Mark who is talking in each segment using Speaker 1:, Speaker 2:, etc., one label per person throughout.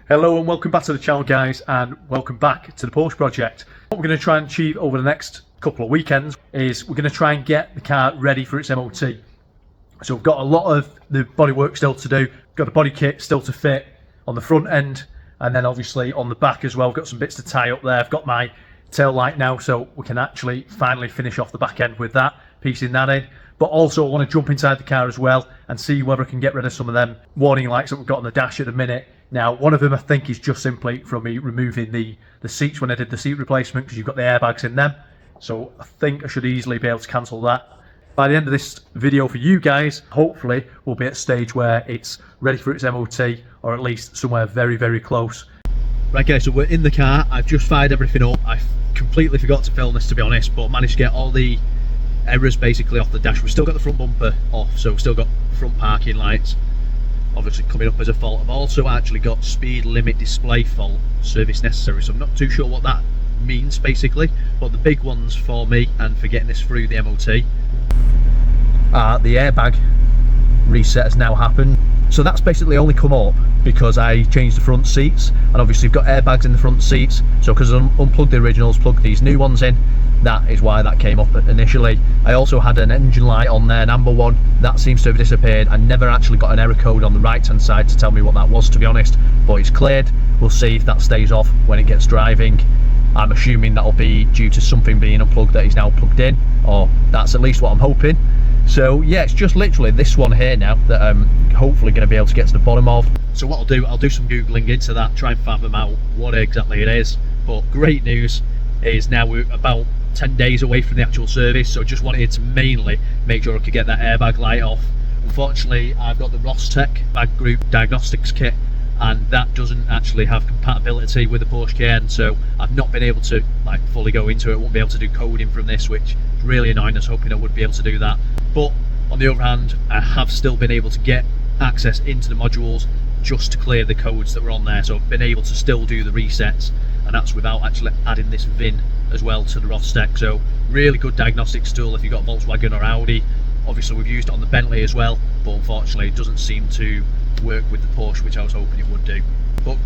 Speaker 1: Hello and welcome back to the channel, guys, and welcome back to the Porsche project. What we're going to try and achieve over the next couple of weekends is we're going to try and get the car ready for its MOT. So we've got a lot of the bodywork still to do, got the body kit still to fit on the front end, and then obviously on the back as well, got some bits to tie up there. I've got my tail light now, so we can actually finally finish off the back end with that, piecing that in. But also I want to jump inside the car as well and see whether I can get rid of some of them warning lights that we've got on the dash at the minute. Now, one of them I think is just simply from me removing the seats when I did the seat replacement, because you've got the airbags in them. So I think I should easily be able to cancel that. By the end of this video for you guys, hopefully we'll be at a stage where it's ready for its MOT, or at least somewhere very, very close. Right guys, so we're in the car. I've just fired everything up. I completely forgot to film this, to be honest, but managed to get all the errors basically off the dash. We've still got the front bumper off, so we've still got front parking lights obviously coming up as a fault. I've also actually got speed limit display fault, service necessary, so I'm not too sure what that means basically, but the big ones for me and for getting this through the MOT are the airbag reset has now happened. So that's basically only come up because I changed the front seats, and obviously you've got airbags in the front seats, so because I unplugged the originals, plugged these new ones in, that is why that came up initially. I also had an engine light on there, an amber one, that seems to have disappeared. I never actually got an error code on the right hand side to tell me what that was, to be honest, but it's cleared. We'll see if that stays off when it gets driving. I'm assuming that'll be due to something being unplugged that is now plugged in, or that's at least what I'm hoping. So yeah, it's just literally this one here now that I'm hopefully going to be able to get to the bottom of. So what I'll do some googling into that, try and fathom out what exactly it is. But great news is now we're about 10 days away from the actual service, so just wanted to mainly make sure I could get that airbag light off. Unfortunately, I've got the Rostec bag group diagnostics kit, and that doesn't actually have compatibility with the Porsche Cayenne, so I've not been able to fully go into it. Won't be able to do coding from this, which is really annoying. I was hoping I would be able to do that, but on the other hand, I have still been able to get access into the modules just to clear the codes that were on there, so I've been able to still do the resets, and that's without actually adding this VIN as well to the Rostec. So really good diagnostics tool if you've got Volkswagen or Audi. Obviously we've used it on the Bentley as well, but unfortunately it doesn't seem to work with the Porsche, which I was hoping it would do. But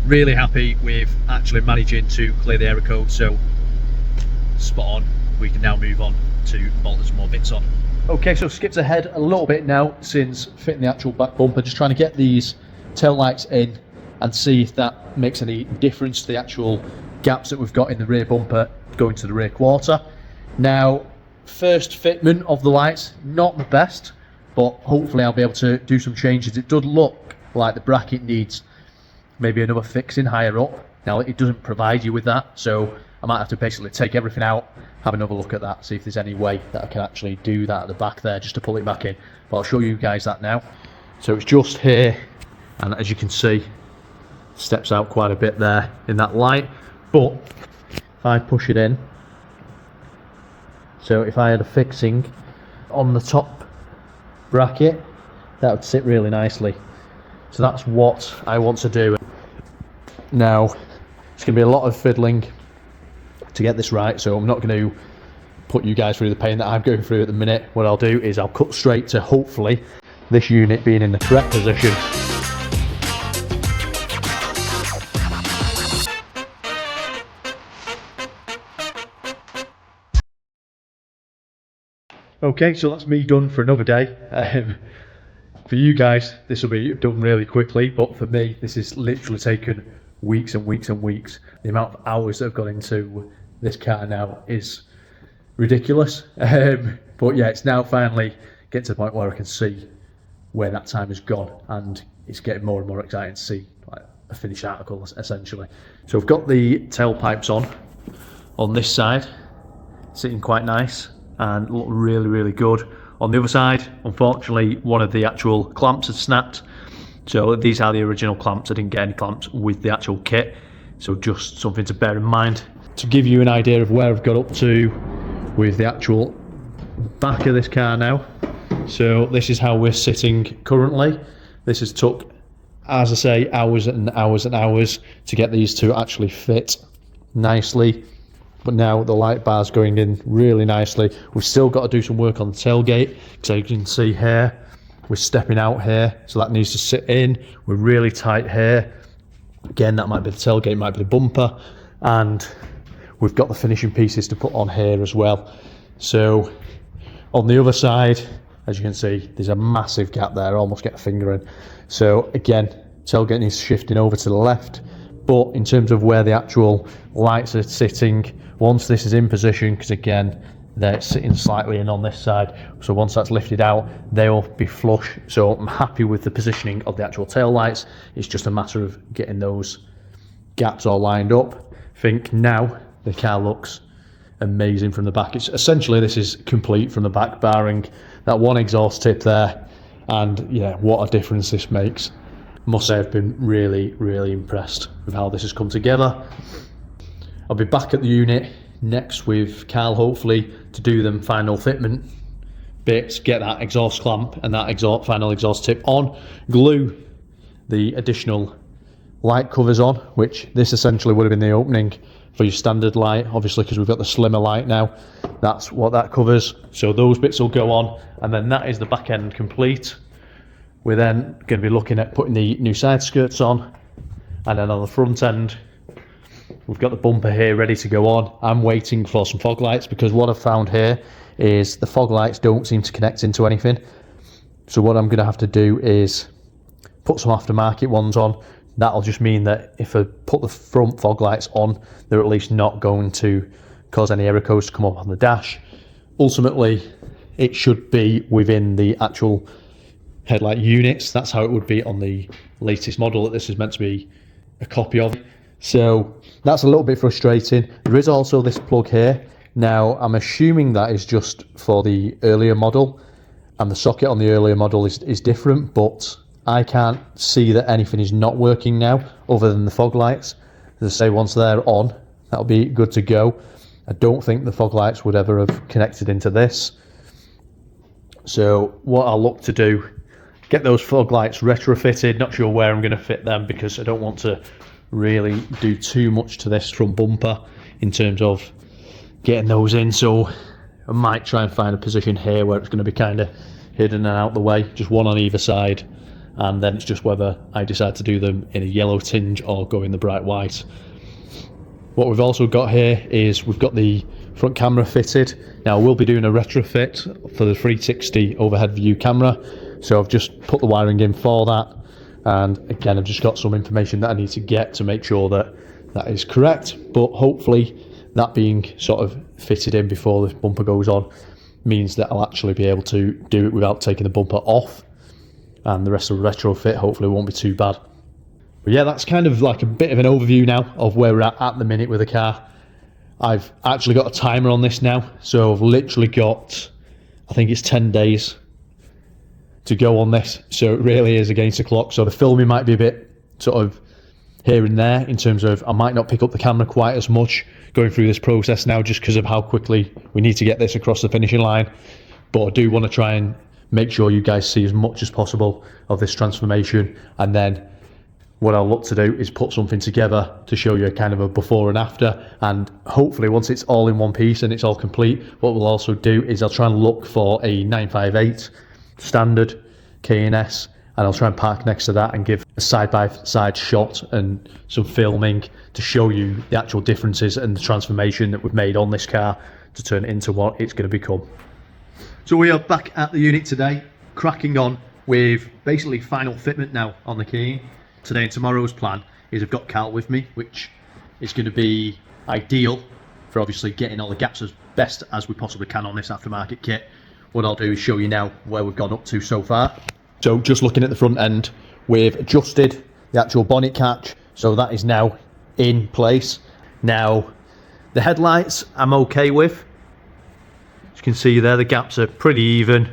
Speaker 1: really happy with actually managing to clear the error code, so spot on. We can now move on to bolting some more bits on. Okay, so skipped ahead a little bit now since fitting the actual back bumper, just trying to get these tail lights in and see if that makes any difference to the actual gaps that we've got in the rear bumper going to the rear quarter. Now, first fitment of the lights, not the best, but hopefully I'll be able to do some changes. It does look like the bracket needs maybe another fixing higher up. Now, it doesn't provide you with that, so I might have to basically take everything out, have another look at that, see if there's any way that I can actually do that at the back there just to pull it back in. But I'll show you guys that now. So it's just here, and as you can see, steps out quite a bit there in that light. But if I push it in, so if I had a fixing on the top bracket, that would sit really nicely. So that's what I want to do. Now, it's going to be a lot of fiddling to get this right, so I'm not going to put you guys through the pain that I'm going through at the minute. What I'll do is I'll cut straight to hopefully this unit being in the correct position. Okay, so that's me done for another day. For you guys, this will be done really quickly, but for me, this has literally taken weeks and weeks and weeks. The amount of hours that have gone into this car now is ridiculous. But yeah, it's now finally getting to the point where I can see where that time has gone, and it's getting more and more exciting to see a finished article, essentially. So I've got the tailpipes on this side, sitting quite nice and look really, really good. On the other side, unfortunately, one of the actual clamps had snapped. So these are the original clamps. I didn't get any clamps with the actual kit. So just something to bear in mind. To give you an idea of where I've got up to with the actual back of this car now. So this is how we're sitting currently. This has took, as I say, hours and hours and hours to get these to actually fit nicely. But now the light bar's going in really nicely. We've still got to do some work on the tailgate, because you can see here, we're stepping out here, so that needs to sit in. We're really tight here. Again, that might be the tailgate, might be the bumper, and we've got the finishing pieces to put on here as well. So on the other side, as you can see, there's a massive gap there, almost get a finger in. So again, tailgate is shifting over to the left, but in terms of where the actual lights are sitting, once this is in position, because again, they're sitting slightly in on this side, so once that's lifted out, they'll be flush. So I'm happy with the positioning of the actual tail lights. It's just a matter of getting those gaps all lined up. I think now the car looks amazing from the back. It's essentially, this is complete from the back, barring that one exhaust tip there, and yeah, what a difference this makes. Must say I've been really impressed with how this has come together. I'll be back at the unit next with Carl, hopefully, to do them final fitment bits, get that exhaust clamp and that final exhaust tip on, glue the additional light covers on, which this essentially would have been the opening for your standard light, obviously, because we've got the slimmer light now. That's what that covers. So those bits will go on, and then that is the back end complete. We're then going to be looking at putting the new side skirts on, and then on the front end, we've got the bumper here ready to go on. I'm waiting for some fog lights, because what I've found here is the fog lights don't seem to connect into anything. So what I'm going to have to do is put some aftermarket ones on. That'll just mean that if I put the front fog lights on, they're at least not going to cause any error codes to come up on the dash. Ultimately, it should be within the actual headlight units. That's how it would be on the latest model that this is meant to be a copy of. So that's a little bit frustrating. There is also this plug here. Now, I'm assuming that is just for the earlier model, and the socket on the earlier model is different, but I can't see that anything is not working now other than the fog lights. As I say, once they're on, that'll be good to go. I don't think the fog lights would ever have connected into this. So what I'll look to do, get those fog lights retrofitted. Not sure where I'm going to fit them, because I don't want to really do too much to this front bumper in terms of getting those in. So I might try and find a position here where it's going to be kind of hidden and out the way, just one on either side, and then it's just whether I decide to do them in a yellow tinge or go in the bright white. What we've also got here is we've got the front camera fitted. Now we'll be doing a retrofit for the 360 overhead view camera, so I've just put the wiring in for that, and again I've just got some information that I need to get to make sure that that is correct, but hopefully that being sort of fitted in before the bumper goes on means that I'll actually be able to do it without taking the bumper off, and the rest of the retrofit hopefully won't be too bad. But yeah, that's kind of like a bit of an overview now of where we're at the minute with the car. I've actually got a timer on this now, so I've literally got, I think it's 10 days to go on this, so it really is against the clock. So the filming might be a bit sort of here and there in terms of I might not pick up the camera quite as much going through this process now, just because of how quickly we need to get this across the finishing line. But I do want to try and make sure you guys see as much as possible of this transformation, and then what I'll look to do is put something together to show you a kind of a before and after, and hopefully once it's all in one piece and it's all complete, what we'll also do is I'll try and look for a 958 standard K&S, and I'll try and park next to that and give a side-by-side shot and some filming to show you the actual differences and the transformation that we've made on this car to turn it into what it's going to become. So we are back at the unit today, cracking on with basically final fitment now on the Cayenne. Today and tomorrow's plan is I've got Carl with me, which is going to be ideal for obviously getting all the gaps as best as we possibly can on this aftermarket kit. What I'll do is show you now where we've gone up to so far. So just looking at the front end, we've adjusted the actual bonnet catch, so that is now in place. Now the headlights I'm okay with. As you can see there, the gaps are pretty even,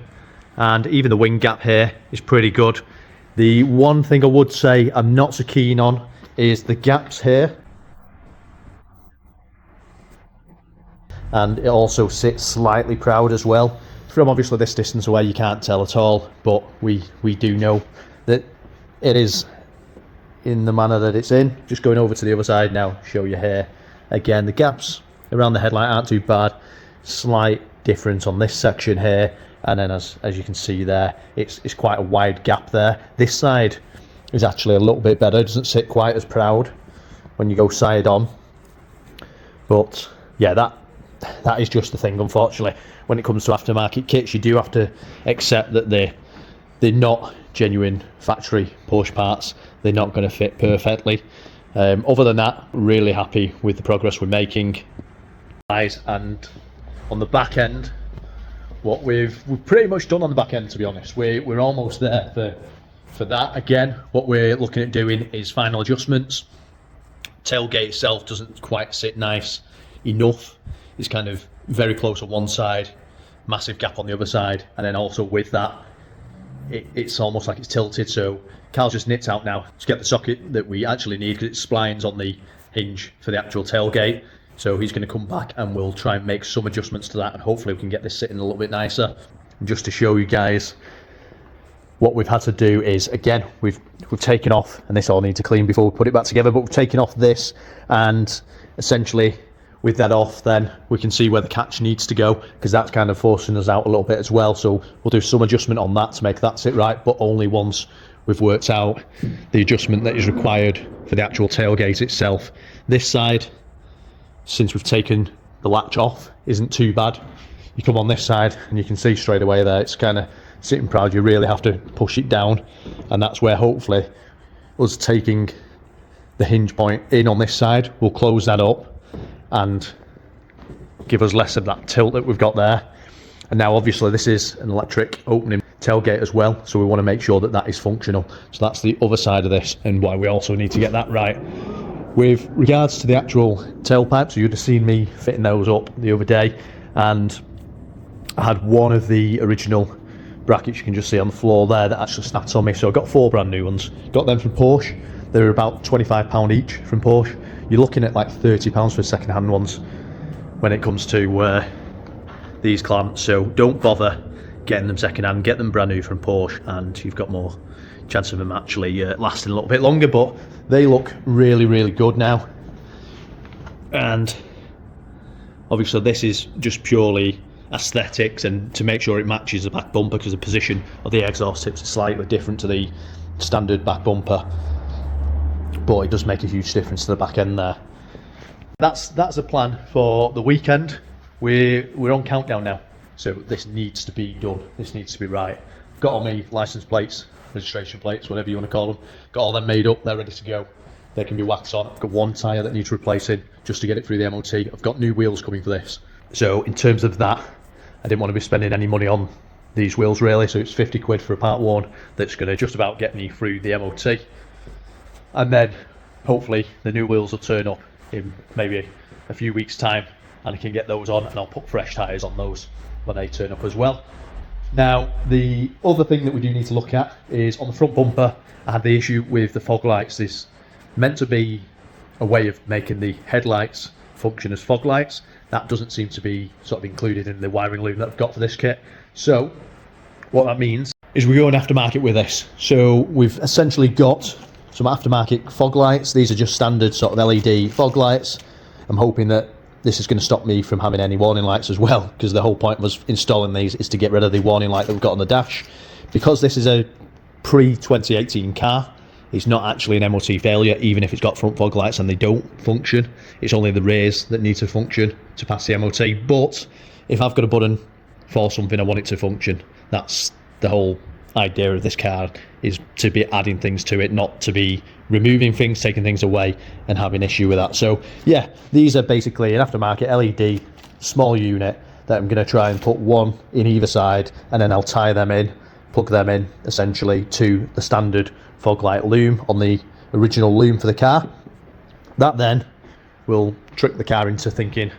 Speaker 1: and even the wing gap here is pretty good. The one thing I would say I'm not so keen on is the gaps here, and it also sits slightly proud as well. From obviously this distance away you can't tell at all, but we do know that it is in the manner that it's in. Just going over to the other side now, show you here. Again, the gaps around the headlight aren't too bad. Slight difference on this section here, and then as you can see there, it's quite a wide gap there. This side is actually a little bit better. It doesn't sit quite as proud when you go side on. But yeah, that is just the thing, unfortunately. When it comes to aftermarket kits, you do have to accept that they're not genuine factory Porsche parts. They're not going to fit perfectly. Other than that, really happy with the progress we're making. And on the back end, what we've pretty much done on the back end, to be honest. We're almost there for that. Again, what we're looking at doing is final adjustments. Tailgate itself doesn't quite sit nice enough. It's kind of very close on one side, massive gap on the other side, and then also with that, it's almost like it's tilted. So Carl's just nipped out now to get the socket that we actually need, because it splines on the hinge for the actual tailgate. So he's going to come back and we'll try and make some adjustments to that, and hopefully we can get this sitting a little bit nicer. And just to show you guys, what we've had to do is, again, we've taken off, and this all needs to clean before we put it back together, but we've taken off this, and essentially with that off, then we can see where the catch needs to go, because that's kind of forcing us out a little bit as well. So we'll do some adjustment on that to make that sit right, but only once we've worked out the adjustment that is required for the actual tailgate itself. This side, since we've taken the latch off, isn't too bad. You come on this side and you can see straight away there, it's kind of sitting proud. You really have to push it down, and that's where hopefully us taking the hinge point in on this side will close that up and give us less of that tilt that we've got there. And now obviously this is an electric opening tailgate as well, so we want to make sure that that is functional. So that's the other side of this, and why we also need to get that right. With regards to the actual tailpipes, you'd have seen me fitting those up the other day, and I had one of the original brackets you can just see on the floor there that actually snapped on me, so I got 4 brand new ones. Got them from Porsche. They were about £25 each from Porsche. You're looking at like £30 for second-hand ones when it comes to these clamps, so don't bother getting them second-hand. Get them brand new from Porsche, and you've got more chance of them actually lasting a little bit longer. But they look really, really good now. And obviously this is just purely aesthetics and to make sure it matches the back bumper, because the position of the exhaust tips is slightly different to the standard back bumper, but it does make a huge difference to the back end there. That's a plan for the weekend. We're on countdown now, so this needs to be done. This needs to be right. Got all my license plates, registration plates, whatever you want to call them. Got all them made up. They're ready to go. They can be waxed on. I've got one tyre that needs replacing just to get it through the MOT. I've got new wheels coming for this. So in terms of that, I didn't want to be spending any money on these wheels really, so it's 50 quid for a part one that's going to just about get me through the MOT. And then hopefully the new wheels will turn up in maybe a few weeks time, and I can get those on, and I'll put fresh tyres on those when they turn up as well. Now the other thing that we do need to look at is on the front bumper. I had the issue with the fog lights. There's meant to be a way of making the headlights function as fog lights. That doesn't seem to be sort of included in the wiring loom that I've got for this kit. So what that means is we're going aftermarket with this. So we've essentially got some aftermarket fog lights. These are just standard sort of LED fog lights. I'm hoping that this is going to stop me from having any warning lights as well, because the whole point of us installing these is to get rid of the warning light that we've got on the dash. Because this is a pre-2018 car, it's not actually an MOT failure, even if it's got front fog lights and they don't function. It's only the rears that need to function to pass the MOT. But if I've got a button for something I want it to function, that's the whole idea of this car, is to be adding things to it, not to be removing things, taking things away and having issue with that. So yeah, these are basically an aftermarket LED small unit that I'm going to try and put one in either side, and then I'll tie them in, plug them in essentially to the standard fog light loom on the original loom for the car. That then will trick the car into thinking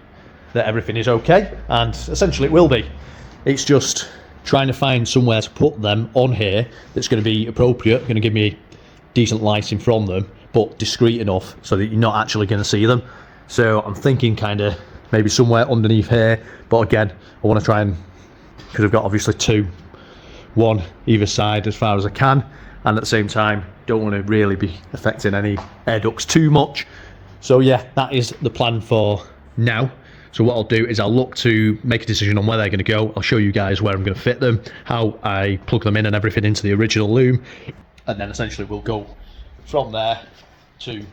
Speaker 1: that everything is okay, and essentially it will be. It's just trying to find somewhere to put them on here that's going to be appropriate, going to give me decent lighting from them, but discreet enough so that you're not actually going to see them. So I'm thinking kind of maybe somewhere underneath here, but again, I want to try and, because I've got obviously two, one either side as far as I can, and at the same time don't want to really be affecting any air ducts too much. So yeah, that is the plan for now. So what I'll do is I'll look to make a decision on where they're going to go. I'll show you guys where I'm going to fit them, how I plug them in and everything into the original loom, and then essentially we'll go from there to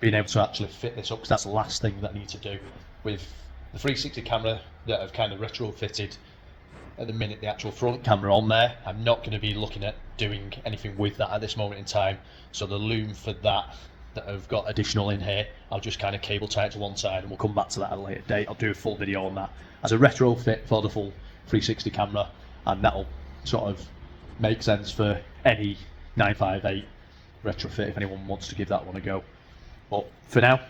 Speaker 1: being able to actually fit this up, because that's the last thing that I need to do with the 360 camera that I've kind of retrofitted at the minute, the actual front camera on there. I'm not going to be looking at doing anything with that at this moment in time, so the loom for that I've got additional in here, I'll just kind of cable tie it to one side, and we'll come back to that at a later date. I'll do a full video on that as a retrofit for the full 360 camera, and that'll sort of make sense for any 958 retrofit if anyone wants to give that one a go. But for now,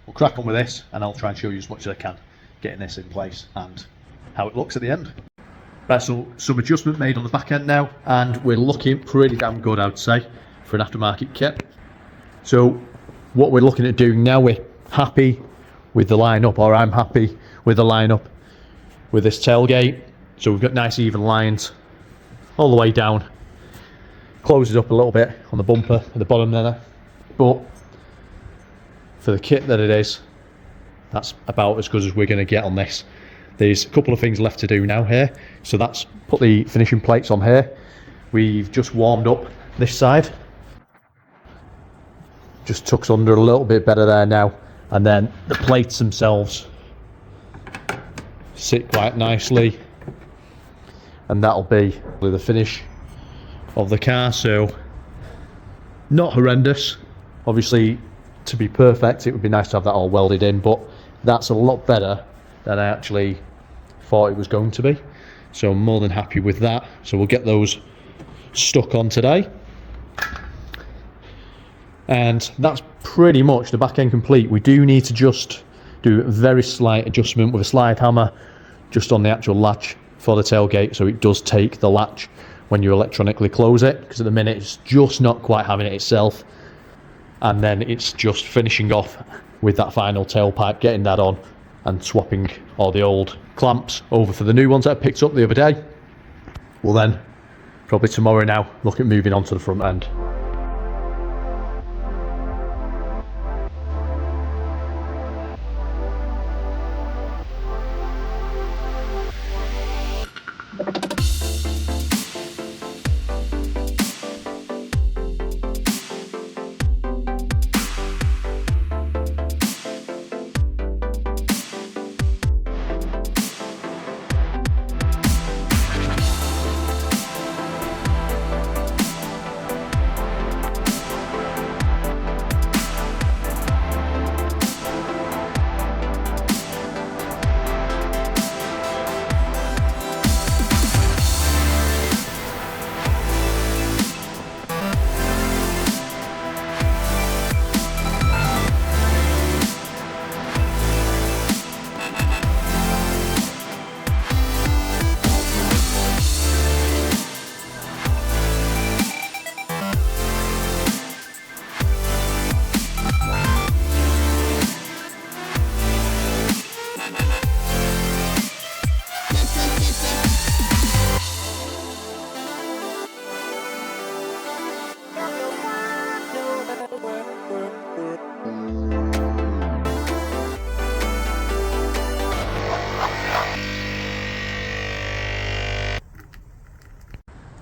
Speaker 1: we'll crack on with this, and I'll try and show you as much as I can getting this in place and how it looks at the end. Right, so some adjustment made on the back end now, and we're looking pretty damn good, I would say, for an aftermarket kit. So what we're looking at doing now, we're happy with the lineup, or I'm happy with the lineup with this tailgate. So we've got nice even lines all the way down. Closes up a little bit on the bumper at the bottom there, but for the kit that it is, that's about as good as we're going to get on this. There's a couple of things left to do now here. So that's put the finishing plates on here. We've just warmed up this side. Just tucks under a little bit better there now. And then the plates themselves sit quite nicely. And that'll be the finish of the car. So not horrendous. Obviously, to be perfect, it would be nice to have that all welded in, but that's a lot better than I actually thought it was going to be. So I'm more than happy with that. So we'll get those stuck on today. And that's pretty much the back end complete. We do need to just do a very slight adjustment with a slide hammer just on the actual latch for the tailgate, so it does take the latch when you electronically close it, because at the minute it's just not quite having it itself. And then it's just finishing off with that final tailpipe, getting that on and swapping all the old clamps over for the new ones that I picked up the other day. We'll then probably tomorrow now look at moving on to the front end.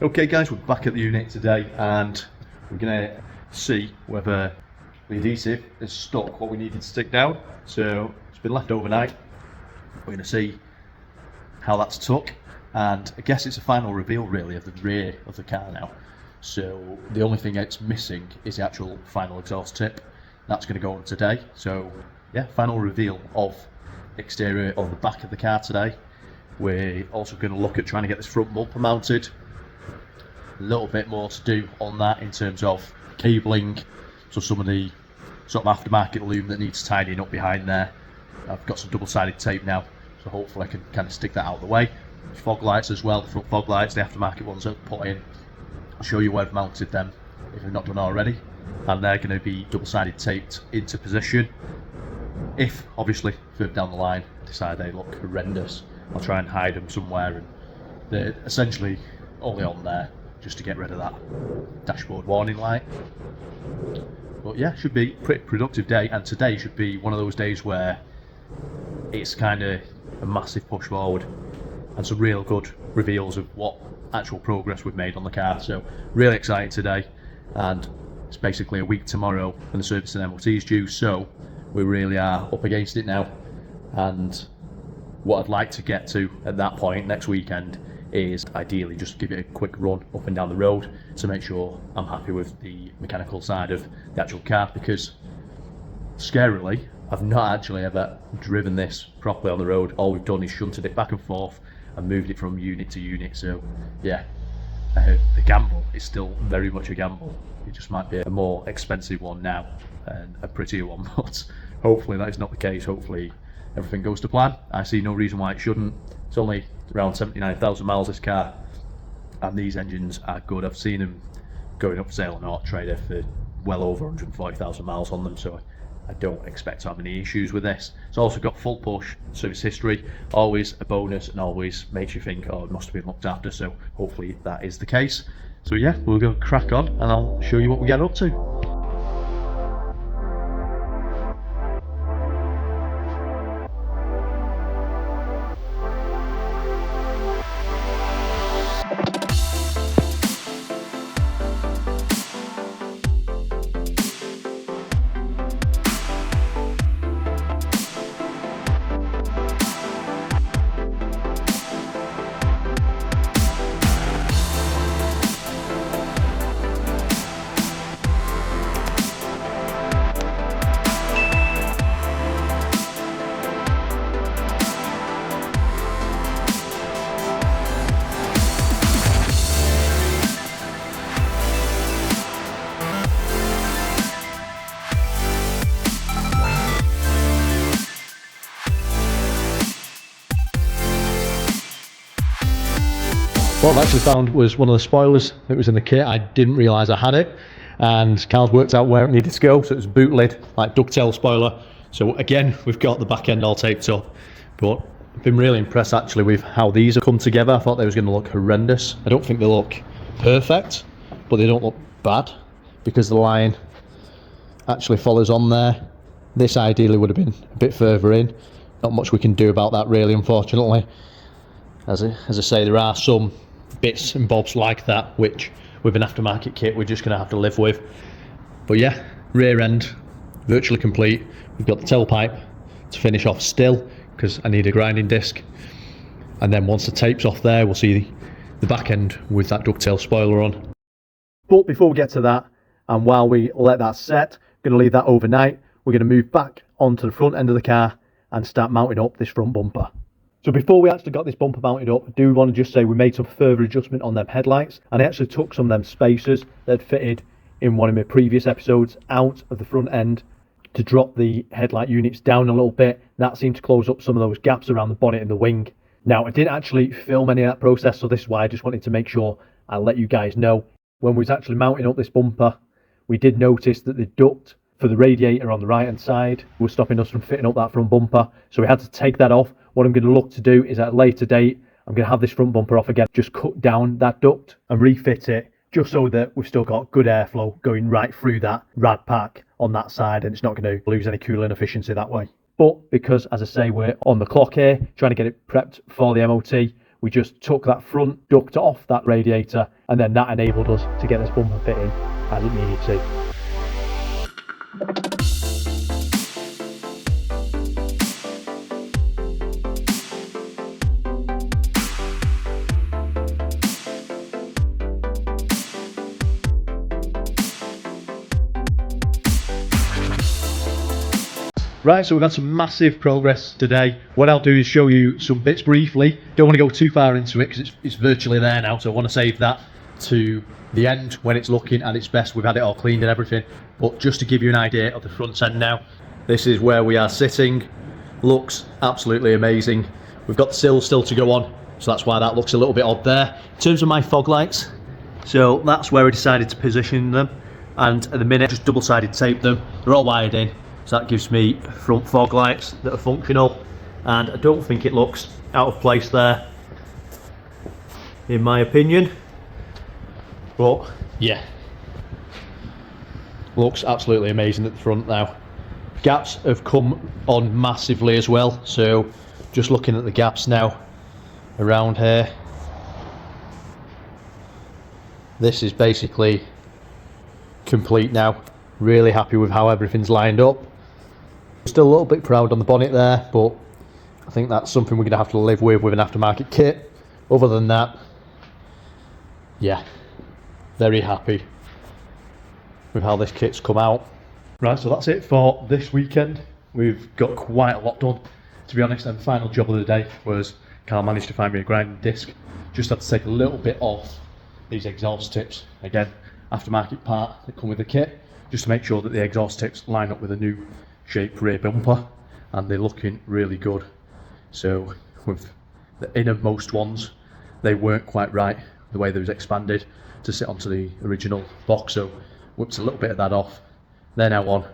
Speaker 1: Okay guys, we're back at the unit today, and we're going to see whether the adhesive has stuck what we needed to stick down. So it's been left overnight. We're going to see how that's took, and I guess it's a final reveal really of the rear of the car now. So the only thing it's missing is the actual final exhaust tip. That's going to go on today. So yeah, final reveal of exterior of the back of the car today. We're also going to look at trying to get this front bumper mounted. A little bit more to do on that in terms of cabling, so some of the sort of aftermarket loom that needs tidying up behind there. I've got some double-sided tape now, so hopefully I can kind of stick that out of the way. Fog lights as well, the front fog lights, the aftermarket ones that I've put in. I'll show you where I've mounted them if I've not done already, and they're going to be double-sided taped into position. If obviously further down the line I decide they look horrendous, I'll try and hide them somewhere, and they're essentially only on there just to get rid of that dashboard warning light. But yeah, should be a pretty productive day, and today should be one of those days where it's kind of a massive push forward and some real good reveals of what actual progress we've made on the car. So really excited today. and it's basically a week tomorrow when the service and MOT is due, so we really are up against it now. And what I'd like to get to at that point next weekend is ideally just give it a quick run up and down the road to make sure I'm happy with the mechanical side of the actual car, because scarily I've not actually ever driven this properly on the road. All we've done is shunted it back and forth and moved it from unit to unit. So yeah, the gamble is still very much a gamble. It just might be a more expensive one now and a prettier one, but hopefully that is not the case. Hopefully everything goes to plan. I see no reason why it shouldn't. It's only around 79,000 miles this car, and these engines are good. I've seen them going up for sale on Auto Trader for well over 140,000 miles on them, so I don't expect to have any issues with this. It's also got full push service history, always a bonus and always makes you think, oh, it must have been looked after, so hopefully that is the case. So yeah, we'll go crack on and I'll show you what we get up to. What I've actually found was one of the spoilers that was in the kit. I didn't realise I had it, and Carl's worked out where it needed to go, so it was boot lid, like ducktail spoiler. So again, we've got the back end all taped up, but I've been really impressed actually with how these have come together. I thought they was going to look horrendous. I don't think they look perfect, but they don't look bad, because the line actually follows on there. This ideally would have been a bit further in. Not much we can do about that really, unfortunately. As I say, there are some bits and bobs like that which with an aftermarket kit we're just going to have to live with. But yeah, rear end virtually complete. We've got the tailpipe to finish off still, because I need a grinding disc, and then once the tape's off there we'll see the back end with that ducktail spoiler on. But before we get to that, and while we let that set, going to leave that overnight, we're going to move back onto the front end of the car and start mounting up this front bumper. So before we actually got this bumper mounted up, I do want to just say we made some further adjustment on them headlights, and I actually took some of them spacers that fitted in one of my previous episodes out of the front end to drop the headlight units down a little bit. That seemed to close up some of those gaps around the bonnet and the wing. Now, I didn't actually film any of that process, so this is why I just wanted to make sure I let you guys know. When we was actually mounting up this bumper, we did notice that the duct for the radiator on the right hand side was stopping us from fitting up that front bumper, so we had to take that off. What I'm going to look to do is at a later date, I'm going to have this front bumper off again, just cut down that duct and refit it, just so that we've still got good airflow going right through that rad pack on that side, and it's not going to lose any cooling efficiency that way. But because, as I say, we're on the clock here, trying to get it prepped for the MOT, we just took that front duct off that radiator, and then that enabled us to get this bumper fitting as it needed to. Right, so we've had some massive progress today. What I'll do is show you some bits briefly. Don't want to go too far into it because it's virtually there now, so I want to save that to the end when it's looking at its best. We've had it all cleaned and everything, but just to give you an idea of the front end now, this is where we are sitting. Looks absolutely amazing. We've got the sills still to go on, so that's why that looks a little bit odd there. In terms of my fog lights, so that's where we decided to position them, and at the minute just double-sided tape them. They're all wired in, so that gives me front fog lights that are functional, and I don't think it looks out of place there, in my opinion. But yeah, looks absolutely amazing at the front now. Gaps have come on massively as well, so just looking at the gaps now around here, this is basically complete now. Really happy with how everything's lined up. Still a little bit proud on the bonnet there, but I think that's something we're going to have to live with an aftermarket kit. Other than that, yeah, very happy with how this kit's come out. Right, so that's it for this weekend. We've got quite a lot done, to be honest, and the final job of the day was Carl managed to find me a grinding disc. Just had to take a little bit off these exhaust tips. Again, aftermarket part that come with the kit, just to make sure that the exhaust tips line up with a new shaped rear bumper, and they're looking really good. So with the innermost ones, they weren't quite right, the way they was expanded to sit onto the original box, so whipped a little bit of that off. They're now on.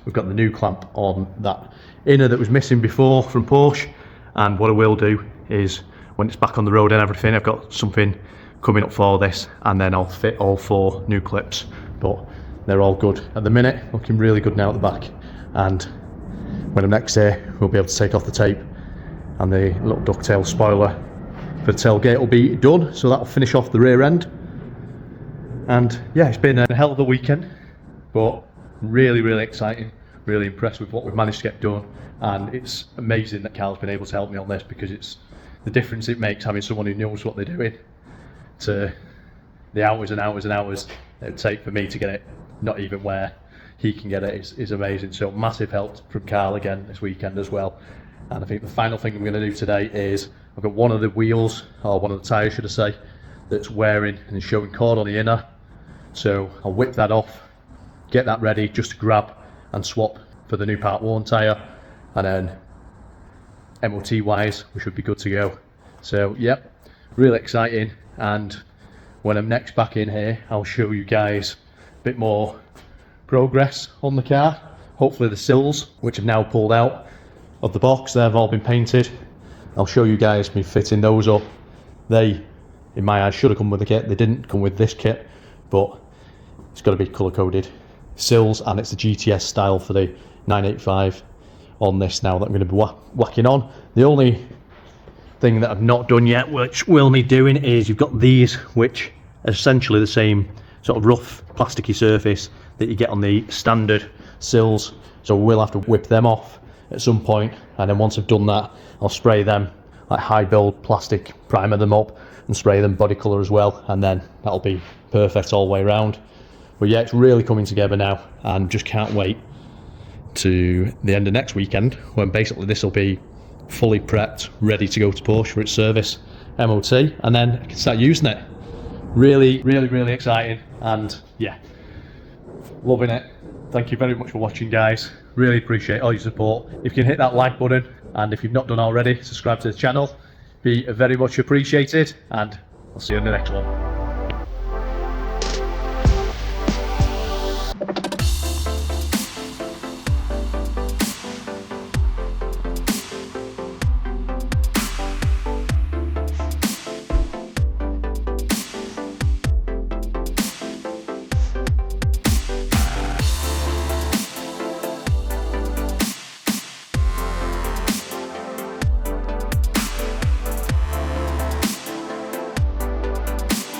Speaker 1: We've got the new clamp on that inner that was missing before from Porsche, and what I will do is when it's back on the road and everything, I've got something coming up for this, and then I'll fit all 4 new clips, but they're all good at the minute, looking really good now at the back. And when I'm next here, we'll be able to take off the tape, and the little ducktail spoiler for the tailgate will be done, so that'll finish off the rear end. And yeah, it's been a hell of a weekend, but really exciting, really impressed with what we've managed to get done, and it's amazing that Carl's been able to help me on this, because it's the difference it makes having someone who knows what they're doing to the hours and hours and hours it would take for me to get it not even where he can get it is amazing. So massive help from Carl again this weekend as well. And I think the final thing I'm going to do today is I've got one of the wheels, or one of the tyres should I say, that's wearing and is showing cord on the inner, so I'll whip that off, get that ready just to grab and swap for the new part 1 tyre, and then MOT wise we should be good to go. So yep, really exciting, and when I'm next back in here I'll show you guys a bit more progress on the car. Hopefully the sills, which have now pulled out of the box, they've all been painted. I'll show you guys me fitting those up. They, in my eyes, should have come with the kit. They didn't come with this kit, but it's got to be colour coded sills, and it's the GTS style for the 985 on this now that I'm going to be whacking on. The only thing that I've not done yet, which will need doing, is you've got these, which are essentially the same sort of rough plasticky surface that you get on the standard sills, so we'll have to whip them off at some point, and then once I've done that I'll spray them like high build plastic, primer them up and spray them body colour as well, and then that'll be perfect all the way around. But yeah, it's really coming together now, and just can't wait to the end of next weekend when basically this will be fully prepped, ready to go to Porsche for its service, MOT, and then I can start using it. Really exciting, and yeah, loving it. Thank you very much for watching, guys. Really appreciate all your support. If you can hit that like button, and if you've not done already, subscribe to the channel, be very much appreciated, and I'll see you in the next one.